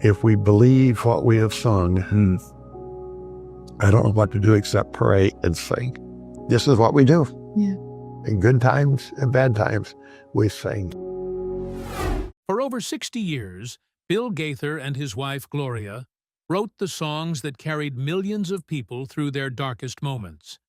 If we believe what we have sung, I don't know what to do except pray and sing. This is what we do. Yeah. In good times and bad times, we sing. For over 60 years, Bill Gaither and his wife, Gloria, wrote the songs that carried millions of people through their darkest moments.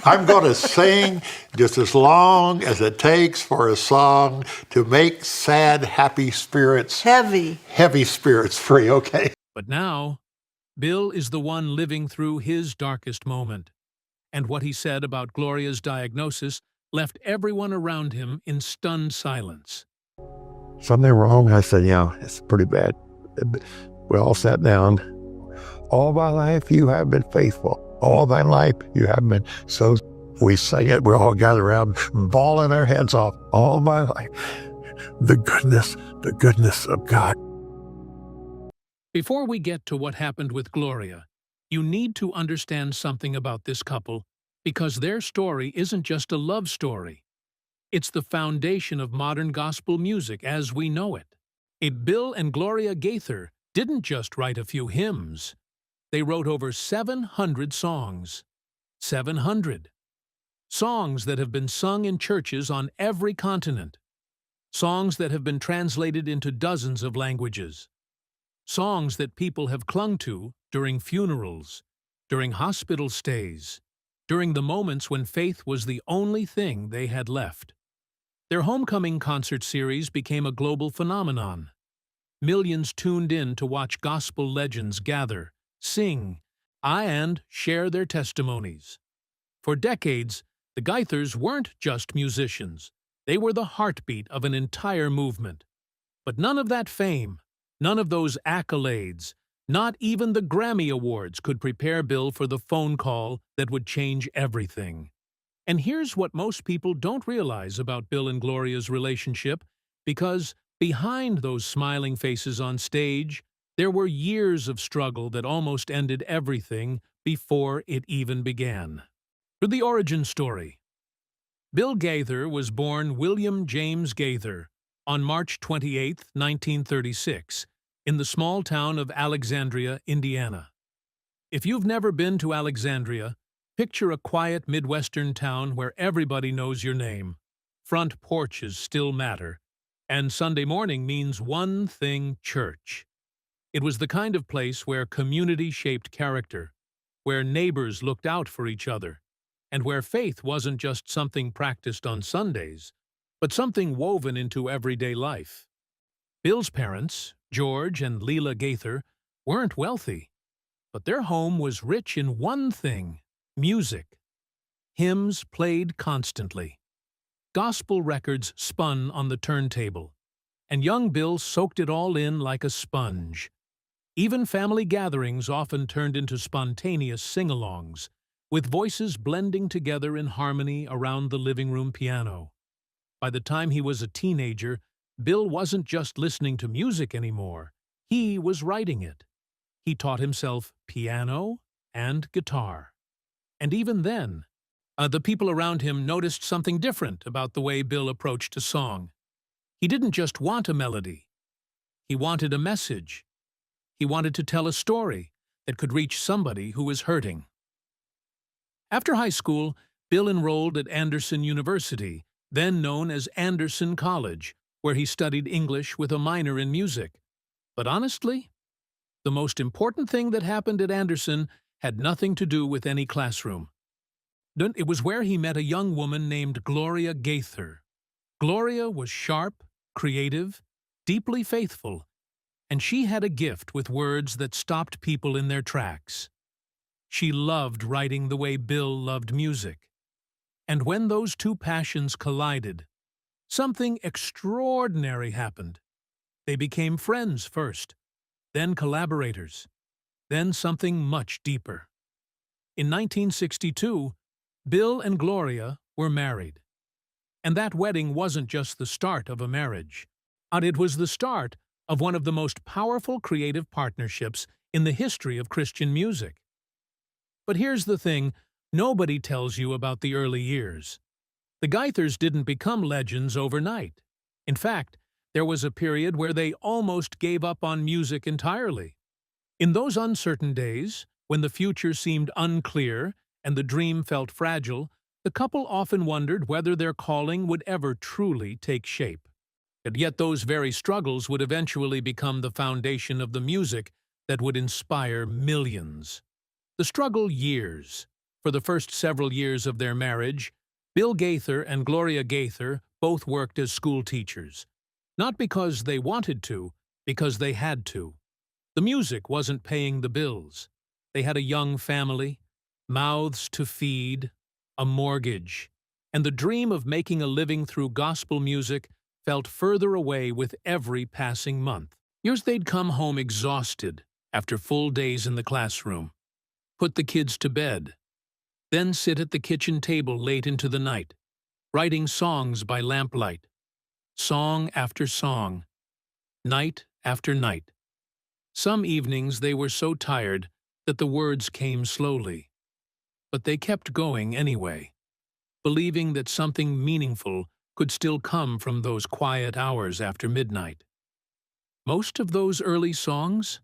I'm going to sing just as long as it takes for a song to make sad, happy spirits, heavy spirits free, okay? But now, Bill is the one living through his darkest moment. And what he said about Gloria's diagnosis left everyone around him in stunned silence. Something wrong? I said, yeah, it's pretty bad. We all sat down. All my life you have been faithful. All thy life you have been. So we sang it. We all gathered around, bawling our heads off. All my life. The goodness of God. Before we get to what happened with Gloria, you need to understand something about this couple, because their story isn't just a love story. It's the foundation of modern gospel music as we know it. Bill and Gloria Gaither didn't just write a few hymns. They wrote over 700 songs. 700. Songs that have been sung in churches on every continent. Songs that have been translated into dozens of languages. Songs that people have clung to during funerals, during hospital stays, during the moments when faith was the only thing they had left. Their homecoming concert series became a global phenomenon. Millions tuned in to watch gospel legends gather, sing, and share their testimonies. For decades, the Gaithers weren't just musicians. They were the heartbeat of an entire movement. But none of that fame, none of those accolades, not even the Grammy Awards could prepare Bill for the phone call that would change everything. And here's what most people don't realize about Bill and Gloria's relationship, because behind those smiling faces on stage, there were years of struggle that almost ended everything before it even began. To the origin story. Bill Gaither was born William James Gaither on March 28, 1936, in the small town of Alexandria, Indiana. If you've never been to Alexandria, picture a quiet Midwestern town where everybody knows your name, front porches still matter, and Sunday morning means one thing: church. It was the kind of place where community shaped character, where neighbors looked out for each other, and where faith wasn't just something practiced on Sundays, but something woven into everyday life. Bill's parents, George and Leela Gaither, weren't wealthy, but their home was rich in one thing: music. Hymns played constantly. Gospel records spun on the turntable, and young Bill soaked it all in like a sponge. Even family gatherings often turned into spontaneous sing-alongs, with voices blending together in harmony around the living room piano. By the time he was a teenager, Bill wasn't just listening to music anymore. He was writing it. He taught himself piano and guitar. And even then, the people around him noticed something different about the way Bill approached a song. He didn't just want a melody. He wanted a message. He wanted to tell a story that could reach somebody who was hurting. After high school, Bill enrolled at Anderson University, then known as Anderson College, where he studied English with a minor in music. But honestly, the most important thing that happened at Anderson had nothing to do with any classroom. It was where he met a young woman named Gloria Gaither. Gloria was sharp, creative, deeply faithful, and she had a gift with words that stopped people in their tracks. She loved writing the way Bill loved music. And when those two passions collided, something extraordinary happened. They became friends first, then collaborators, then something much deeper. In 1962, Bill and Gloria were married. And that wedding wasn't just the start of a marriage. It was the start of one of the most powerful creative partnerships in the history of Christian music. But here's the thing nobody tells you about the early years. The Gaithers didn't become legends overnight. In fact, There was a period where they almost gave up on music entirely. In those uncertain days, when the future seemed unclear and the dream felt fragile, the couple often wondered whether their calling would ever truly take shape. And yet those very struggles would eventually become the foundation of the music that would inspire millions. The struggle years. For the first several years of their marriage, Bill Gaither and Gloria Gaither both worked as school teachers. Not because they wanted to, because they had to. The music wasn't paying the bills. They had a young family, mouths to feed, a mortgage, and the dream of making a living through gospel music felt further away with every passing month. Years they'd come home exhausted after full days in the classroom, put the kids to bed, then sit at the kitchen table late into the night, writing songs by lamplight, song after song, night after night. Some evenings they were so tired that the words came slowly, but they kept going anyway, believing that something meaningful could still come from those quiet hours after midnight. Most of those early songs,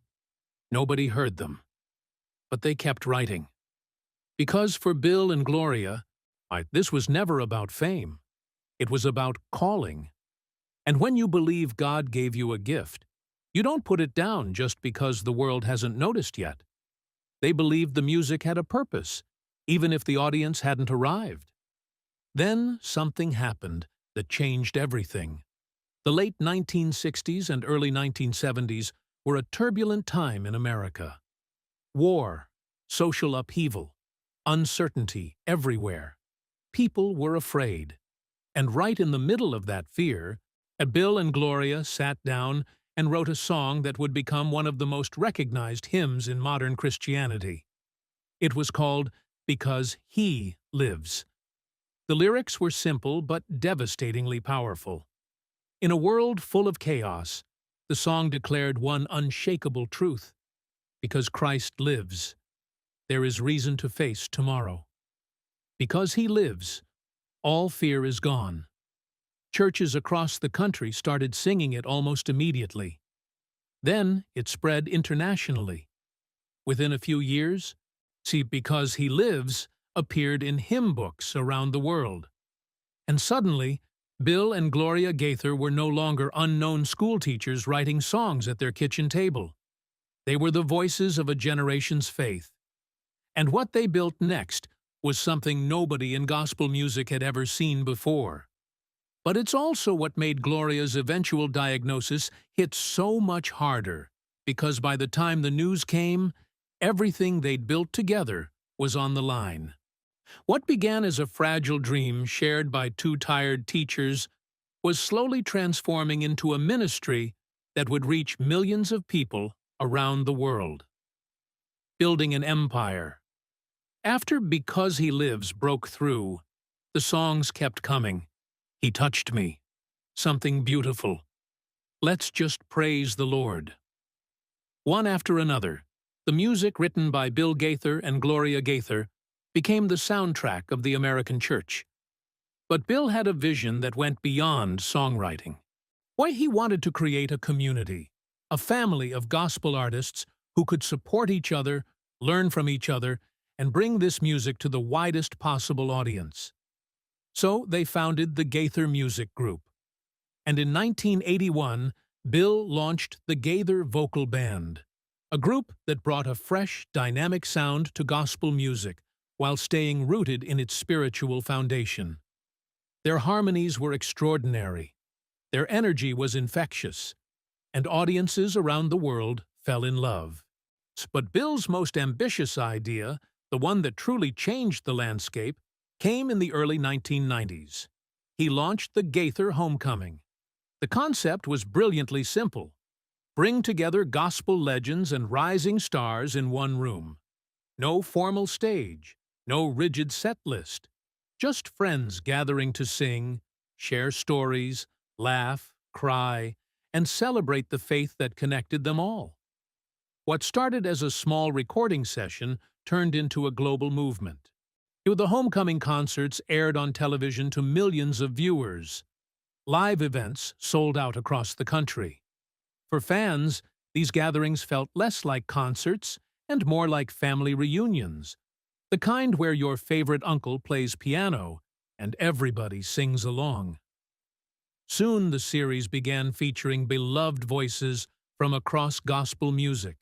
nobody heard them, but they kept writing. Because for Bill and Gloria, this was never about fame. It was about calling. And when you believe God gave you a gift, you don't put it down just because the world hasn't noticed yet. They believed the music had a purpose, even if the audience hadn't arrived. Then something happened that changed everything. The late 1960s and early 1970s were a turbulent time in America. War, social upheaval, uncertainty everywhere. People were afraid. And right in the middle of that fear, Bill and Gloria sat down and wrote a song that would become one of the most recognized hymns in modern Christianity. It was called "Because He Lives." The lyrics were simple but devastatingly powerful. In a world full of chaos, the song declared one unshakable truth: because Christ lives, there is reason to face tomorrow. Because He lives, all fear is gone. Churches across the country started singing it almost immediately. Then it spread internationally. Within a few years, Because He Lives appeared in hymn books around the world. And suddenly, Bill and Gloria Gaither were no longer unknown schoolteachers writing songs at their kitchen table. They were the voices of a generation's faith. And what they built next was something nobody in gospel music had ever seen before. But it's also what made Gloria's eventual diagnosis hit so much harder, because by the time the news came, everything they'd built together was on the line. What began as a fragile dream shared by two tired teachers was slowly transforming into a ministry that would reach millions of people around the world. Building an empire. After Because He Lives broke through, the songs kept coming. He touched me. Something beautiful. Let's just praise the Lord. One after another, the music written by Bill Gaither and Gloria Gaither became the soundtrack of the American church. But Bill had a vision that went beyond songwriting. He wanted to create a community, a family of gospel artists who could support each other, learn from each other, and bring this music to the widest possible audience. So they founded the Gaither Music Group. And in 1981, Bill launched the Gaither Vocal Band, a group that brought a fresh, dynamic sound to gospel music while staying rooted in its spiritual foundation. Their harmonies were extraordinary, their energy was infectious, and audiences around the world fell in love. But Bill's most ambitious idea, the one that truly changed the landscape, came in the early 1990s. He launched the Gaither Homecoming. The concept was brilliantly simple: bring together gospel legends and rising stars in one room. No formal stage, no rigid set list, just friends gathering to sing, share stories, laugh, cry, and celebrate the faith that connected them all. What started as a small recording session turned into a global movement. The homecoming concerts aired on television to millions of viewers. Live events sold out across the country. For fans, these gatherings felt less like concerts and more like family reunions, the kind where your favorite uncle plays piano and everybody sings along. Soon the series began featuring beloved voices from across gospel music,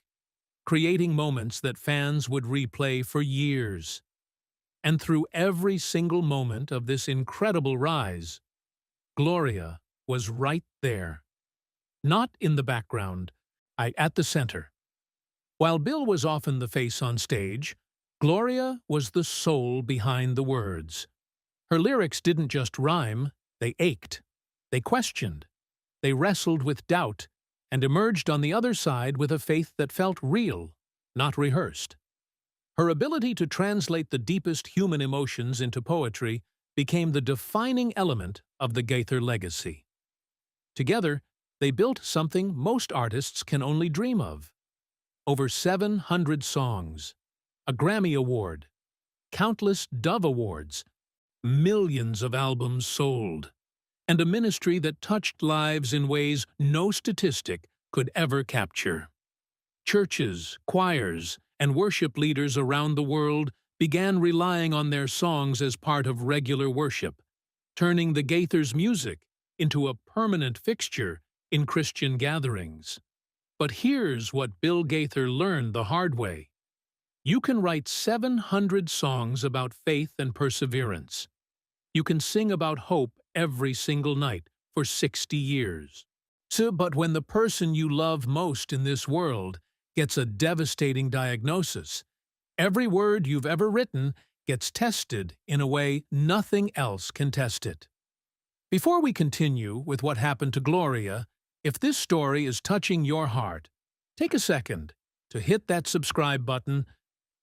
creating moments that fans would replay for years. And through every single moment of this incredible rise, Gloria was right there. Not in the background, at the center. While Bill was often the face on stage, Gloria was the soul behind the words. Her lyrics didn't just rhyme, they ached. They questioned. They wrestled with doubt and emerged on the other side with a faith that felt real, not rehearsed. Her ability to translate the deepest human emotions into poetry became the defining element of the Gaither legacy. Together, they built something most artists can only dream of. Over 700 songs, a Grammy Award, countless Dove Awards, millions of albums sold, and a ministry that touched lives in ways no statistic could ever capture. Churches, choirs, and worship leaders around the world began relying on their songs as part of regular worship, turning the Gaithers' music into a permanent fixture in Christian gatherings. But here's what Bill Gaither learned the hard way. You can write 700 songs about faith and perseverance. You can sing about hope every single night for 60 years. But when the person you love most in this world gets a devastating diagnosis, every word you've ever written gets tested in a way nothing else can test it. Before we continue with what happened to Gloria, if this story is touching your heart, take a second to hit that subscribe button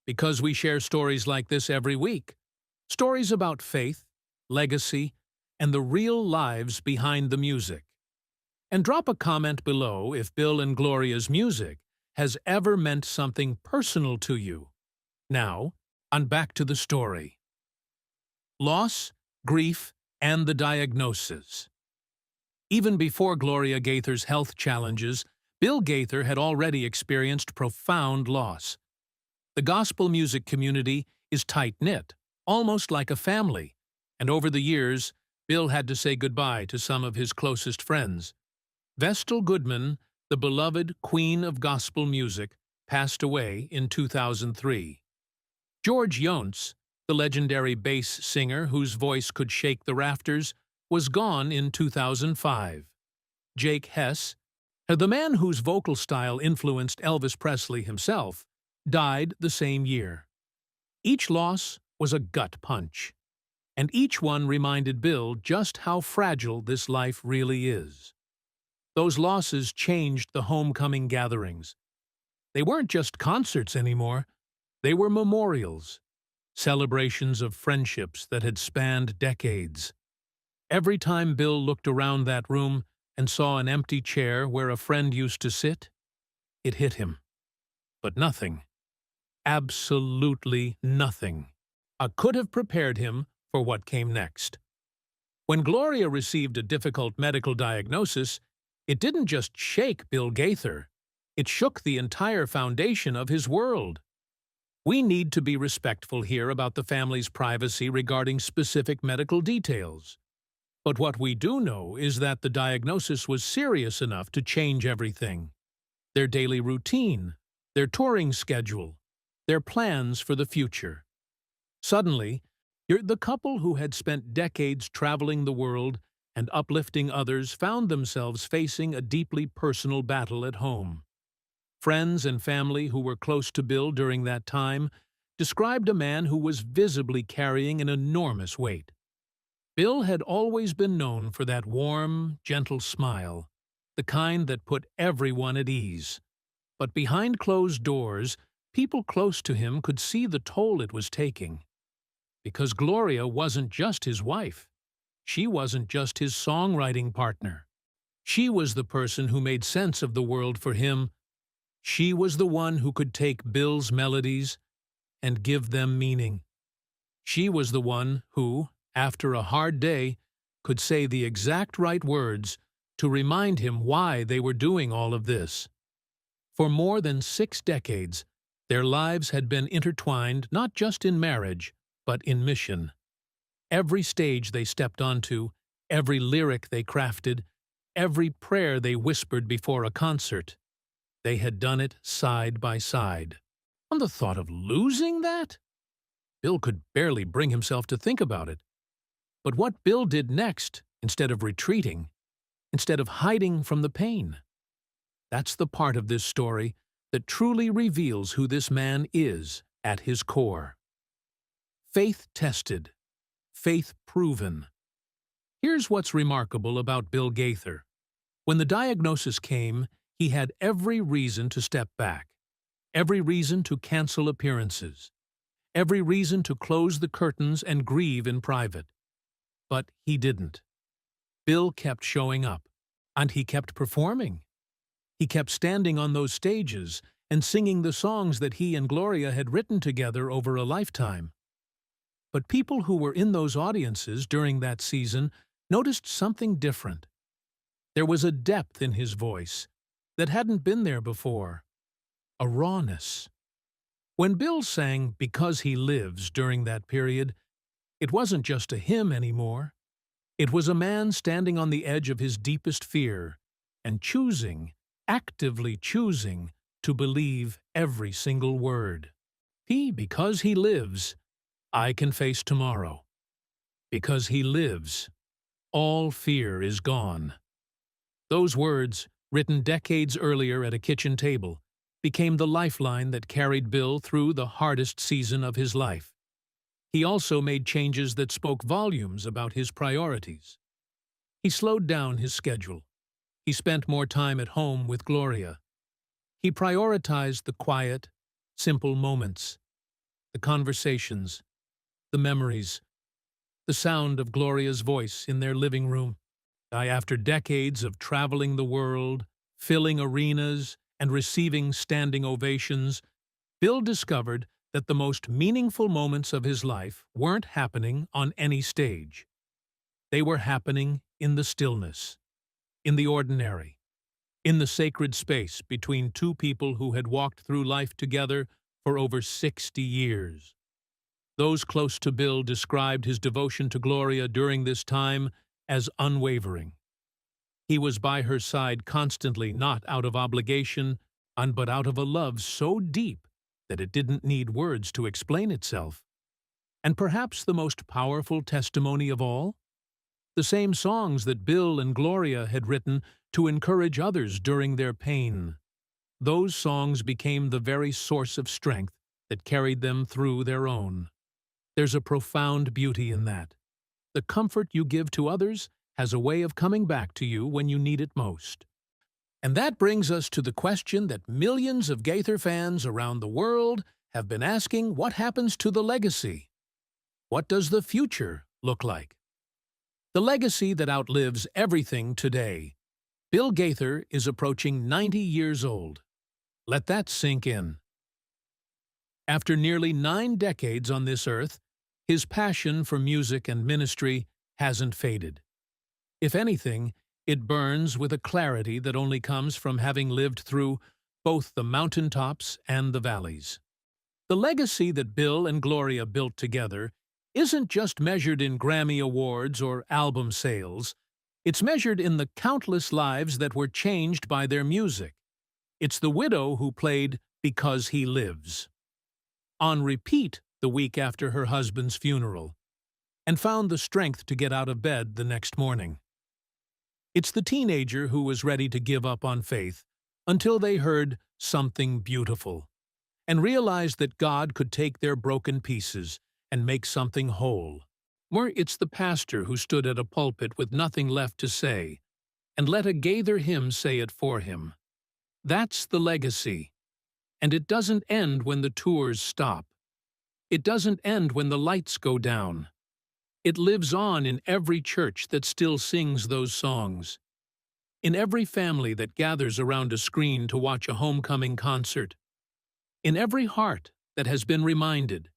because we share stories like this every week. Stories about faith, legacy, and the real lives behind the music. And drop a comment below if Bill and Gloria's music has ever meant something personal to you. Now, on back to the story. Loss, grief, and the diagnosis. Even before Gloria Gaither's health challenges, Bill Gaither had already experienced profound loss. The gospel music community is tight-knit, almost like a family, and over the years, Bill had to say goodbye to some of his closest friends. Vestal Goodman, the beloved queen of gospel music, passed away in 2003. George Yontz, the legendary bass singer whose voice could shake the rafters, was gone in 2005. Jake Hess, the man whose vocal style influenced Elvis Presley himself, died the same year. Each loss was a gut punch, and each one reminded Bill just how fragile this life really is. Those losses changed the homecoming gatherings. They weren't just concerts anymore, they were memorials, celebrations of friendships that had spanned decades. Every time Bill looked around that room and saw an empty chair where a friend used to sit, it hit him. But nothing, absolutely nothing, could have prepared him for what came next. When Gloria received a difficult medical diagnosis, it didn't just shake Bill Gaither, it shook the entire foundation of his world. We need to be respectful here about the family's privacy regarding specific medical details. But what we do know is that the diagnosis was serious enough to change everything. Their daily routine, their touring schedule, their plans for the future. Suddenly, the couple who had spent decades traveling the world and uplifting others found themselves facing a deeply personal battle at home. Friends and family who were close to Bill during that time described a man who was visibly carrying an enormous weight. Bill had always been known for that warm, gentle smile, the kind that put everyone at ease. But behind closed doors, people close to him could see the toll it was taking. Because Gloria wasn't just his wife. She wasn't just his songwriting partner. She was the person who made sense of the world for him. She was the one who could take Bill's melodies and give them meaning. She was the one who, after a hard day, could say the exact right words to remind him why they were doing all of this. For more than 6 decades, their lives had been intertwined not just in marriage, but in mission. Every stage they stepped onto, every lyric they crafted, every prayer they whispered before a concert, they had done it side by side. And the thought of losing that? Bill could barely bring himself to think about it. But what Bill did next, instead of retreating, instead of hiding from the pain, that's the part of this story that truly reveals who this man is at his core. Faith tested, faith proven. Here's what's remarkable about Bill Gaither. When the diagnosis came, he had every reason to step back, every reason to cancel appearances, every reason to close the curtains and grieve in private. But he didn't. Bill kept showing up, and he kept performing. He kept standing on those stages and singing the songs that he and Gloria had written together over a lifetime. But people who were in those audiences during that season noticed something different. There was a depth in his voice that hadn't been there before, a rawness. When Bill sang "Because He Lives" during that period, it wasn't just a hymn anymore. It was a man standing on the edge of his deepest fear and choosing, actively choosing, to believe every single word. Because he lives, I can face tomorrow. Because he lives, all fear is gone. Those words, written decades earlier at a kitchen table, became the lifeline that carried Bill through the hardest season of his life. He also made changes that spoke volumes about his priorities. He slowed down his schedule. He spent more time at home with Gloria. He prioritized the quiet, simple moments, the conversations, the memories, the sound of Gloria's voice in their living room. After decades of traveling the world, filling arenas, and receiving standing ovations, Bill discovered that the most meaningful moments of his life weren't happening on any stage. They were happening in the stillness, in the ordinary, in the sacred space between two people who had walked through life together for over 60 years. Those close to Bill described his devotion to Gloria during this time as unwavering. He was by her side constantly, not out of obligation, but out of a love so deep that it didn't need words to explain itself. And perhaps the most powerful testimony of all? The same songs that Bill and Gloria had written to encourage others during their pain. Those songs became the very source of strength that carried them through their own. There's a profound beauty in that. The comfort you give to others has a way of coming back to you when you need it most. And that brings us to the question that millions of Gaither fans around the world have been asking: what happens to the legacy? What does the future look like? The legacy that outlives everything today. Bill Gaither is approaching 90 years old. Let that sink in. After nearly 9 decades on this earth, his passion for music and ministry hasn't faded. If anything, it burns with a clarity that only comes from having lived through both the mountaintops and the valleys. The legacy that Bill and Gloria built together isn't just measured in Grammy Awards or album sales. It's measured in the countless lives that were changed by their music. It's the widow who played "Because He Lives" on repeat the week after her husband's funeral, and found the strength to get out of bed the next morning. It's the teenager who was ready to give up on faith until they heard "Something Beautiful" and realized that God could take their broken pieces and make something whole. Or it's the pastor who stood at a pulpit with nothing left to say and let a Gaither hymn say it for him. That's the legacy. And it doesn't end when the tours stop. It doesn't end when the lights go down. It lives on in every church that still sings those songs, in every family that gathers around a screen to watch a homecoming concert, in every heart that has been reminded,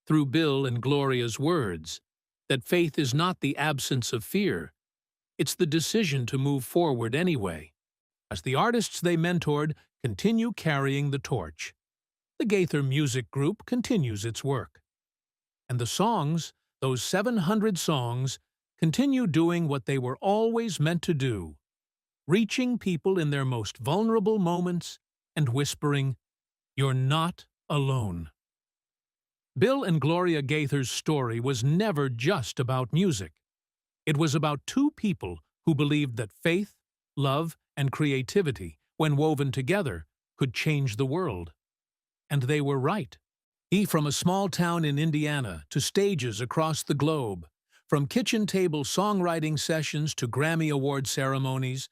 through Bill and Gloria's words, that faith is not the absence of fear, It's the decision to move forward anyway, as the artists they mentored continue carrying the torch. The Gaither music group continues its work. And the songs, those 700 songs, continue doing what they were always meant to do, reaching people in their most vulnerable moments and whispering, "You're not alone." Bill and Gloria Gaither's story was never just about music. It was about two people who believed that faith, love, and creativity, when woven together, could change the world. And they were right. From a small town in Indiana to stages across the globe, from kitchen table songwriting sessions to Grammy Award ceremonies,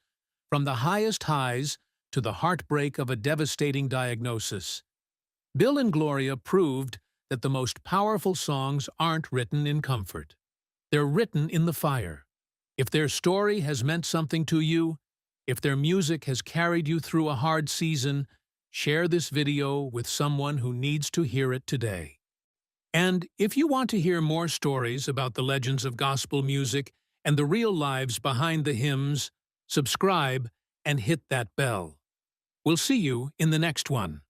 from the highest highs to the heartbreak of a devastating diagnosis, Bill and Gloria proved that the most powerful songs aren't written in comfort. They're written in the fire. If their story has meant something to you, if their music has carried you through a hard season, share this video with someone who needs to hear it today. And if you want to hear more stories about the legends of gospel music and the real lives behind the hymns, subscribe and hit that bell. We'll see you in the next one.